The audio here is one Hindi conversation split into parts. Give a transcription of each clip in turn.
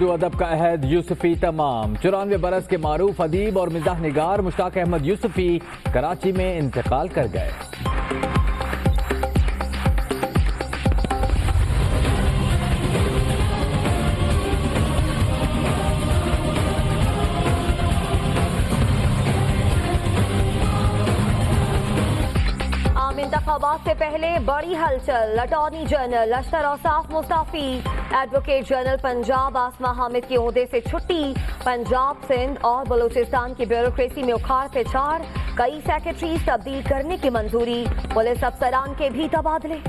उर्दू अदब का अहद यूसुफी तमाम। 94 बरस के मारूफ अदीब और मिजाह निगार मुश्ताक अहमद यूसुफी कराची में इंतकाल कर गए। इंतखाबात से पहले बड़ी हलचल। अटॉर्नी जनरल अशतर औसाफ मुस्ताफी, एडवोकेट जनरल पंजाब आसमा हामिद के ओहदे से छुट्टी। पंजाब, सिंध और बलूचिस्तान की ब्यूरोक्रेसी में उखाड़ पिछाड़, कई सेक्रेटरीज तब्दील करने की मंजूरी। पुलिस अफसरान के भी तबादले।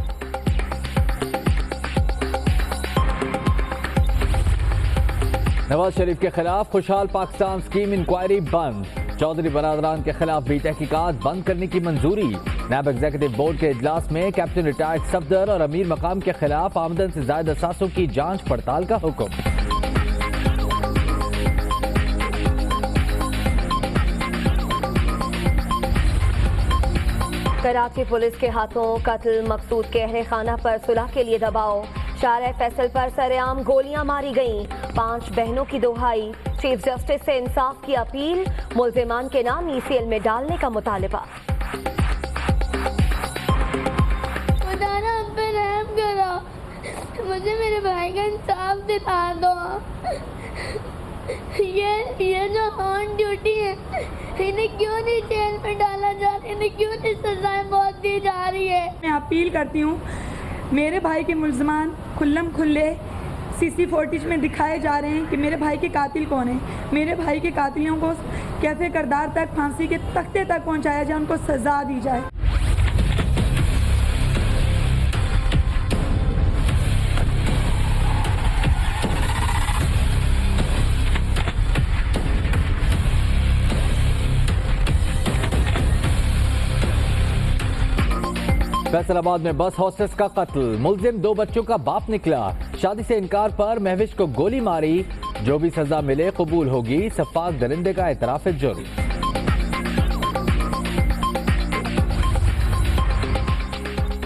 नवाज शरीफ के खिलाफ खुशहाल पाकिस्तान स्कीम इंक्वायरी बंद। चौधरी बरादरान के खिलाफ भी तहकीकात बंद करने की मंजूरी। नैब एग्जीक्यूटिव बोर्ड के इजलास में कैप्टन रिटायर्ड सफदर और अमीर मकाम के खिलाफ आमदन से ज्यादा असासों की जांच पड़ताल का हुक्म। कराची पुलिस के हाथों कत्ल मकसूद के अहले खाना पर सुलह के लिए दबाव। शारा फैसल पर सरेआम गोलियां मारी गईं। 5 बहनों की दोहाई। चीफ जस्टिस से इंसाफ की अपील। मुल्जिमान के नाम ECL में डालने का मुतालबा। मुझे मेरे भाई का इंसाफ दिला दो। ये जो ऑन ड्यूटी है, इन्हें क्यों नहीं जेल में डाला जा रहा, इन्हें क्यों नहीं सजाएं मौत दी जा रही है। मैं अपील करती हूँ, मेरे भाई के मुल्ज़मान खुल्लम खुल्ले CC40 में दिखाए जा रहे हैं कि मेरे भाई के कातिल कौन है। मेरे भाई के कातिलों को कैसे करदार तक फांसी के तख्ते तक पहुँचाया जाए, उनको सजा दी जाए। फैसलाबाद में बस हॉस्टेस का कत्ल। मुल्जिम 2 बच्चों का बाप निकला। शादी से इनकार पर महविश को गोली मारी। जो भी सजा मिले कबूल होगी। सफाक दरिंदे का एतराफ जोरी।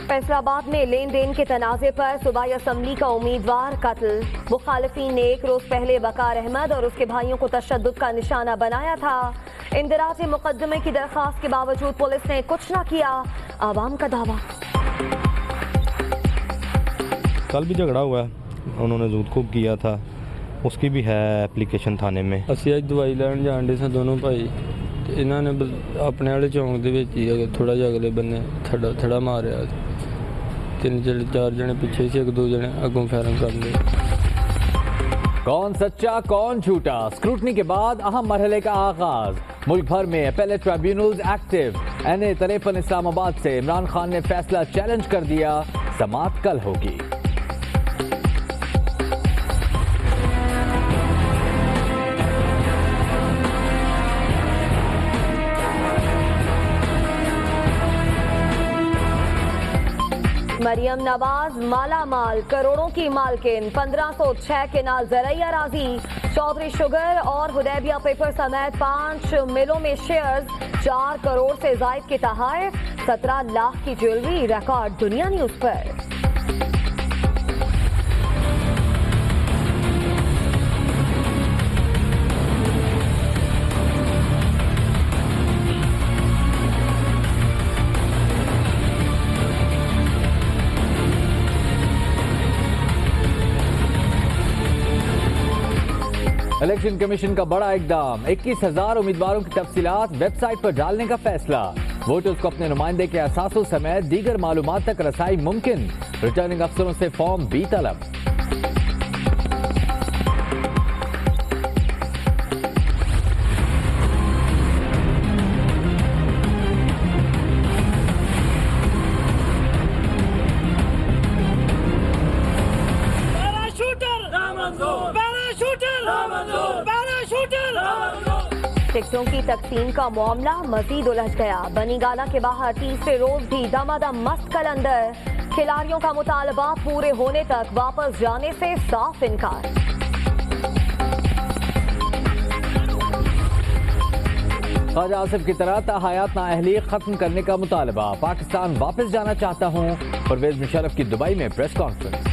फैसलाबाद में लेन देन के तनाजे पर सूबाई असम्बली का उम्मीदवार कत्ल। मुखालिफिन ने 1 रोज पहले वकार अहमद और उसके भाइयों को तशद्दुद का निशाना बनाया था। इंदिराज मुकदमे की दरखास्त के बावजूद पुलिस ने कुछ न किया, आवाम का दावा। कल भी झगड़ा हुआ है, उन्होंने जूद खूब किया था, उसकी भी है एप्लीकेशन थाने में। ਅਸੀਂ ਅੱਜ ਦਵਾਈ ਲੈਣ ਜਾਂਦੇ ਸਾਂ ਦੋਨੋਂ ਭਾਈ, ਤੇ ਇਹਨਾਂ ਨੇ ਆਪਣੇ ਵਾਲੇ ਚੌਂਕ ਦੇ ਵਿੱਚ ਹੀ ਥੋੜਾ ਜਿਹਾ ਅਗਲੇ ਬੰਨੇ ਥੜਾ ਮਾਰਿਆ। 3-4 ਜਣੇ ਪਿੱਛੇ ਸੀ, 1-2 ਜਣੇ ਅੱਗੋਂ ਫਾਇਰਿੰਗ ਕਰਦੇ। कौन सच्चा कौन झूठा, स्क्रूटनी के बाद अहम मरहले का आगाज। मुल्क भर में appellate tribunals active. NA 53 Islamabad से इमरान खान ने फैसला चैलेंज कर दिया। समाअत कल होगी। मरियम नवाज माला माल, करोड़ों की मालकिन। 1506 के नाल ज़राई अराजी। चौधरी शुगर और हुदैबिया पेपर समेत 5 मिलों में शेयर्स। 4 करोड़ से जायद के तहाइफ। 17 लाख की ज्वेलरी। रिकॉर्ड दुनिया न्यूज पर। इलेक्शन कमीशन का बड़ा इकदाम। 21,000 उम्मीदवारों की तफसीलात वेबसाइट पर डालने का फैसला। वोटर्स को अपने नुमाइंदे के असासों समेत दीगर मालूमात तक रसाई मुमकिन। रिटर्निंग अफसरों से फॉर्म B तलब। टिकटों की तकसीम का मामला मजीद उलझ गया। बनीगाला के बाहर तीसरे रोज भी दमादम मस्त कलंदर। खिलाड़ियों का मुतालबा पूरे होने तक वापस जाने से साफ इनकार। ख्वाजा आसिफ की तरह ताहयात नाअहली खत्म करने का मुतालबा। पाकिस्तान वापस जाना चाहता हूँ। परवेज मुशर्रफ की दुबई में प्रेस कॉन्फ्रेंस।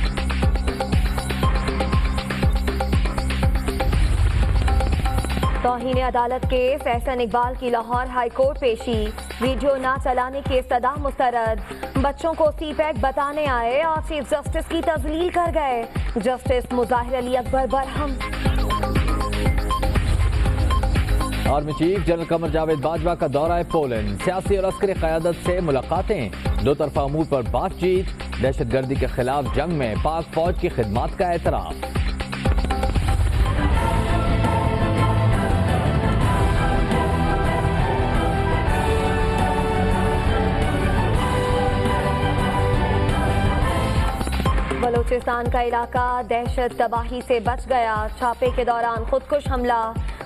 तौहीन अदालत केस एहसन इकबाल की लाहौर हाई कोर्ट पेशी, वीडियो ना चलाने की सदा मुस्तरद, बच्चों को सीपैक बताने आए और चीफ जस्टिस की तजलील कर गए, justice मुजाहिर Ali Akbar Barham. Army chief general Qamar Javed Bajwa का दौरा है पोलैंड, सियासी और अस्करी क़यादत से मुलाकातें, दो तरफा अमूर पर बातचीत, दहशतगर्दी के खिलाफ जंग में पाक फौज की खिदमत का एतराफ़। बलूचिस्तान का इलाका दहशत तबाही से बच गया, छापे के दौरान खुदकुश हमला,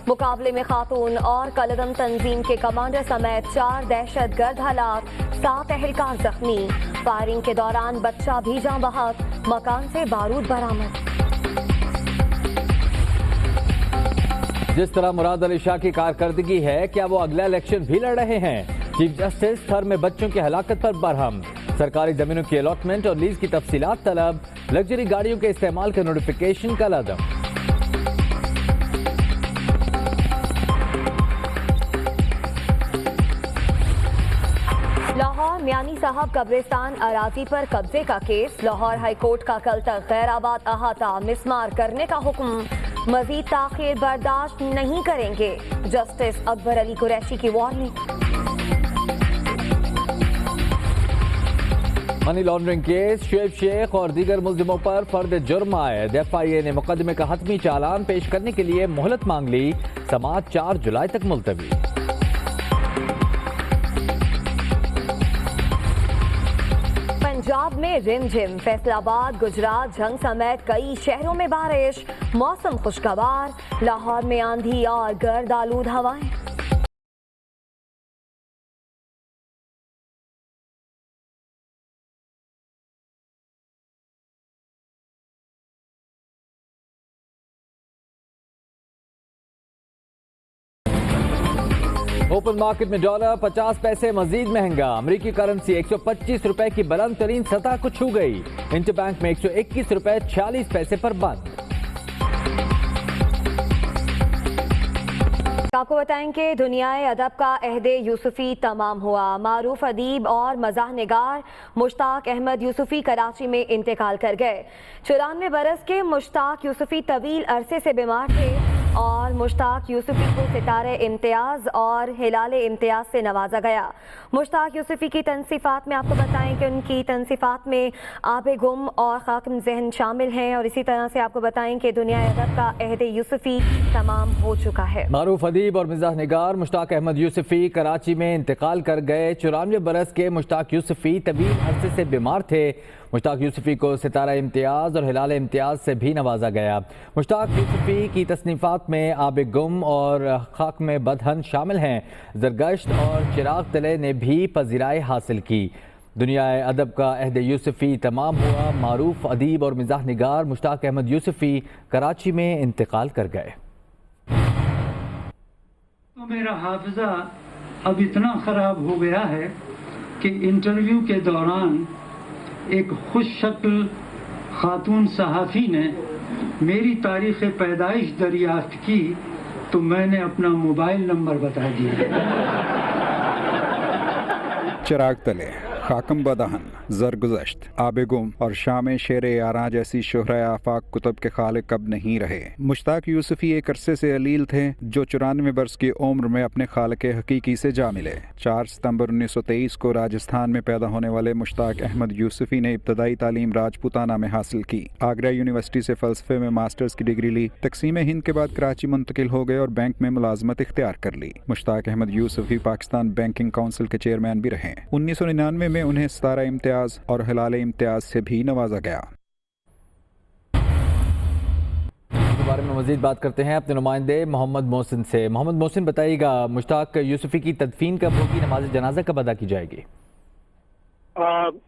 मुकाबले में खातून और कलदम तंजीम के कमांडर समेत 4 दहशतगर्द हलाक, 7 एहलकार जख्मी, फायरिंग के दौरान बच्चा भी जाँ बहक, मकान से बारूद बरामद। जिस तरह मुराद अली शाह की कारकर्दगी है, क्या वो अगला इलेक्शन भी लड़ रहे हैं? चीफ जस्टिस थर में बच्चों की हलाकत पर बरहम, सरकारी जमीनों की अलॉटमेंट और लीज की तफसीलात तलब, लग्जरी गाड़ियों के इस्तेमाल का नोटिफिकेशन का लदम। लाहौर मियानी साहब कब्रिस्तान अराजी पर कब्जे का केस, लाहौर हाई कोर्ट का कल तक गैराबाद अहाता मिसमार करने का हुक्म, मजीद ताखीर बर्दाश्त नहीं करेंगे, जस्टिस अकबर अली कुरैशी की warning. Money laundering case, Shoaib Sheikh और दीगर मुल्जिमों पर फर्द जुर्म आयद, FIA ने मुकदमे का हतमी चालान पेश करने के लिए मोहलत मांग ली, समाअत 4 जुलाई तक मुलतवी। पंजाब में रिमझिम, फैसलाबाद, गुजरात, झंग समेत कई शहरों में बारिश, मौसम खुशगवार, लाहौर में आंधी और गर्द आलूद हवाएं। ओपन मार्केट में डॉलर 50 पैसे मजीद महंगा, अमरीकी करेंसी 125 रुपए की बुलंद तरीन सतह को छू गई, इंटरबैंक में 121 रुपए 46 पैसे पर बंद। आपको बताएं कि दुनियाए अदब का अहदे यूसुफी तमाम हुआ, मारूफ अदीब और मज़ाह निगार मुश्ताक अहमद यूसुफी कराची में इंतकाल कर गए। 94 बरस के मुश्ताक यूसुफी तवील अरसे से बीमार थे और मुश्ताक यूसुफी को सितारे इम्तियाज़ और हिलाले इम्तियाज़ से नवाजा गया। मुश्ताक यूसुफी की तनसीफ़ात में आपको बताएं कि उनकी तनसीफ़ात में आबे गुम और खाकम ज़हन शामिल हैं, और इसी तरह से आपको बताएं कि दुनिया अदब का अहदे यूसुफी तमाम हो चुका है। मारूफ अदीब और मिजाह निगार मुश्ताक अहमद यूसुफी कराची में इंतकाल कर गए। 94 बरस के मुश्ताक यूसुफी तवील अरसे से बीमार थे। मुश्ताक यूसुफी को सितारा इम्तियाज़ और हिलाल इम्तियाज़ से भी नवाजा गया। मुश्ताक यूसुफी की तसनीफ़ात में आब गुम और खाक में बदहन शामिल हैं। ज़रगश्त और चिराग तले ने भी पज़ीराई हासिल की। दुनिया अदब का अहद यूसुफी तमाम हुआ। मारूफ अदीब और मिजाह निगार मुश्ताक अहमद यूसुफी कराची में इंतकाल कर गए। तो मेरा हाफिज़ा अब इतना ख़राब हो गया है कि इंटरव्यू के दौरान एक खुश शक्ल खातून सहाफ़ी ने मेरी तारीख़ पैदाइश दरियाफ्त की तो मैंने अपना मोबाइल नंबर बता दिया। चिराग तले, खाकम बदहन, ज़रगुज़श्त, आबे गुम और शाम शेर यारां जैसी शोहरा आफाक कुतुब के खालिक कब नहीं रहे। मुश्ताक यूसुफी एक अरसे से अलील थे जो 94 बरस की उम्र में अपने खालिक हकीकी से जा मिले। 4 सितंबर 1923 को राजस्थान में पैदा होने वाले मुश्ताक अहमद यूसुफी ने इब्तदाई तालीम राजपूताना में हासिल की। आगरा यूनिवर्सिटी से फ़लसफ़े में मास्टर्स की डिग्री ली। तकसीम हिंद के बाद कराची मुंतकिल हो गए और बैंक में मुलाजमत इख्तियार कर ली। मुश्ताक अहमद यूसुफी पाकिस्तान बैंकिंग काउंसिल के चेयरमैन भी रहे। 1999 में उन्हें सितारा इम्तियाज़ और हिलाले इम्तियाज़ से भी नवाजा गया। इस बारे में मज़ीद बात करते हैं अपने नुमाइंदे मोहम्मद मोहसिन से। मोहम्मद मोहसिन, बताइएगा मुश्ताक यूसुफी की तदफीन कब होगी, नमाज जनाजा कब अदा की जाएगी?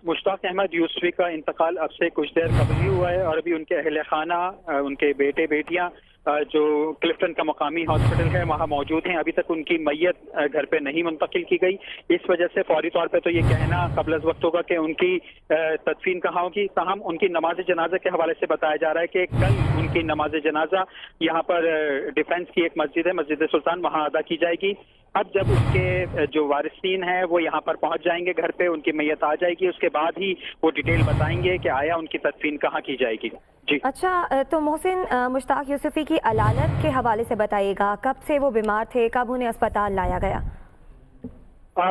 मुश्ताक अहमद यूसुफी का इंतकाल अब से कुछ देर कबल ही हुआ है और अभी उनके अहले खाना, उनके बेटे बेटियां जो क्लिफ्टन का मकामी हॉस्पिटल है वहाँ मौजूद हैं। अभी तक उनकी मैयत घर पे नहीं मुंतकिल की गई। इस वजह से फौरी तौर पे तो ये कहना कबल अज़ वक्त होगा कि उनकी तदफीन कहाँ होगी। ताहम उनकी नमाज जनाजा के हवाले से बताया जा रहा है कि कल उनकी नमाज जनाजा यहाँ पर डिफेंस की एक मस्जिद है, मस्जिद सुल्तान, वहाँ अदा की जाएगी। अब जब उनके जो वारिसीन हैं वो यहाँ पर पहुँच जाएंगे घर पे, उनकी मैयत आ जाएगी, उसके बाद ही वो डिटेल बताएंगे कि आया उनकी तदफीन कहाँ की जाएगी। जी अच्छा, तो मोहसिन, मुश्ताक यूसुफी की अलालत के हवाले से बताइएगा, कब से वो बीमार थे, कब उन्हें अस्पताल लाया गया?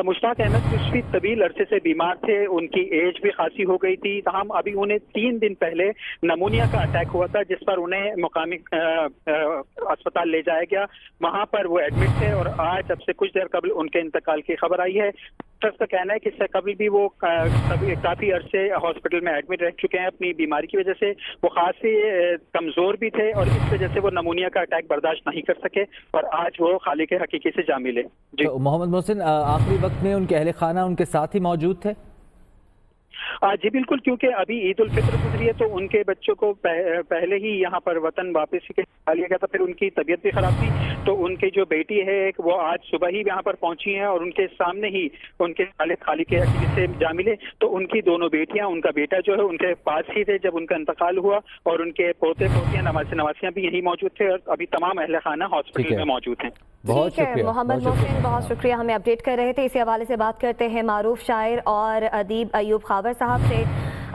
मुश्ताक अहमद यूसुफी तवील अरसे से बीमार थे, उनकी एज भी खासी हो गई थी। ताहम अभी उन्हें 3 दिन पहले नमूनिया का अटैक हुआ था, जिस पर उन्हें मुकामी अस्पताल ले जाया गया। वहां पर वो एडमिट थे और आज अब से कुछ देर कबल उनके इंतकाल की खबर आई है। डॉक्टर का कहना है कि इससे कबल भी वो काफी अरसे हॉस्पिटल में एडमिट रह चुके हैं अपनी बीमारी की वजह से। वो खासी कमजोर भी थे और इस वजह से वो नमूनिया का अटैक बर्दाश्त नहीं कर सके और आज वो खालिक हकीकी से जा मिले। जी तो मोहम्मद मोहसिन, आखिरी वक्त में उनके अहले खाना उनके साथ ही मौजूद थे? जी बिल्कुल, क्योंकि अभी ईद उल फित्र गुजरी है तो उनके बच्चों को पहले ही यहाँ पर वतन वापस के लिया गया था। फिर उनकी तबीयत भी खराब थी तो उनकी जो बेटी है वो आज सुबह ही यहाँ पर पहुंची हैं और उनके सामने ही उनके खाली के से जा मिले। तो उनकी दोनों बेटियां, उनका बेटा जो है उनके पास ही थे जब उनका इंतकाल हुआ और उनके पोते पोतियां नवासियां भी यहीं मौजूद थे और अभी तमाम अहले खाना हॉस्पिटल में मौजूद हैं। बहुत ठीक है मोहम्मद मोहसिन, बहुत शुक्रिया, हमें अपडेट कर रहे थे। इसी हवाले से बात करते हैं मारूफ शायर और अदीब अयूब खावर साहब से।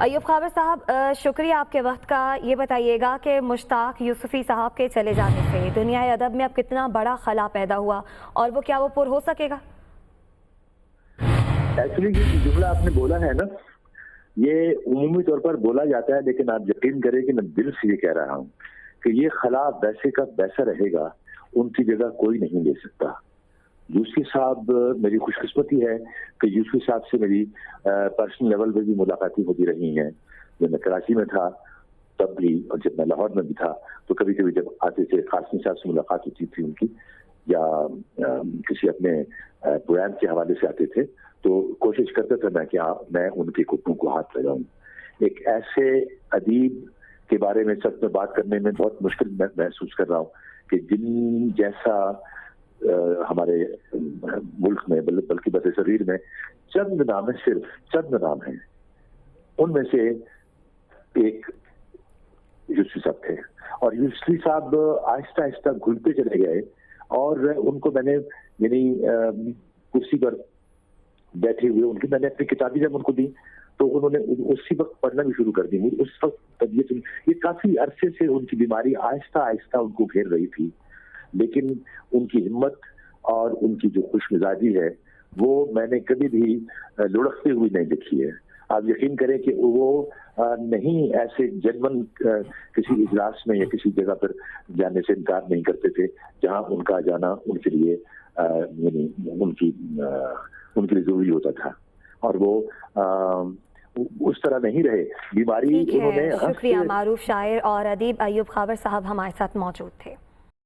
अयूब खावर साहब, शुक्रिया आपके वक्त का। ये बताइएगा कि मुश्ताक यूसुफी साहब के चले जाने से दुनिया अदब में अब कितना बड़ा खला पैदा हुआ और वो क्या वो पुर हो सकेगा? एक्चुअली ये जुमला आपने बोला है ना, ये उमूमी तौर पर बोला जाता है, लेकिन आप यकीन करें कि मैं दिल से ये कह रहा हूँ कि ये खला वैसे का वैसा रहेगा, उनकी जगह कोई नहीं ले सकता। यूसुफी साहब, मेरी खुशकिस्मती है कि यूसुफी साहब से मेरी पर्सनल लेवल पर भी मुलाकातें होती रही हैं। जब मैं कराची में था तब भी और जब मैं लाहौर में भी था तो कभी कभी जब आते थे कासिम साहब से मुलाकात होती थी उनकी, या किसी अपने प्रोग्राम के हवाले से आते थे तो कोशिश करता था मैं उनके घुटनों को हाथ लगाऊं। एक ऐसे अदीब के बारे में सच में बात करने में बहुत मुश्किल महसूस कर रहा हूँ कि जिन जैसा हमारे मुल्क में बल्कि बदशरीर में चंद नाम है, सिर्फ चंद नाम है, उनमें से एक यूसुफी साहब थे। और यूसुफी साहब आहिस्ता आहिस्ता घुलते चले गए और उनको मैंने कुर्सी पर बैठे हुए उनकी मैंने अपनी किताबें जब उनको दी तो उन्होंने उसी वक्त पढ़ना भी शुरू कर दी। उस वक्त तबीयत, ये काफी अरसे से उनकी बीमारी आहिस्ता आहिस्ता उनको घेर रही थी, लेकिन उनकी हिम्मत और उनकी जो खुश मिजाजी है वो मैंने कभी भी लुढ़कते हुई नहीं देखी है। आप यकीन करें कि वो नहीं ऐसे जनवन किसी इजलास में या किसी जगह पर जाने से इनकार नहीं करते थे जहां उनका जाना उनके लिए उनके लिए जरूरी होता था। और वो उस तरह नहीं रहे, बीमारी उन्होंने। शुक्रिया। मारूफ शायर और अदीब अयूब खावर साहब हमारे साथ मौजूद थे।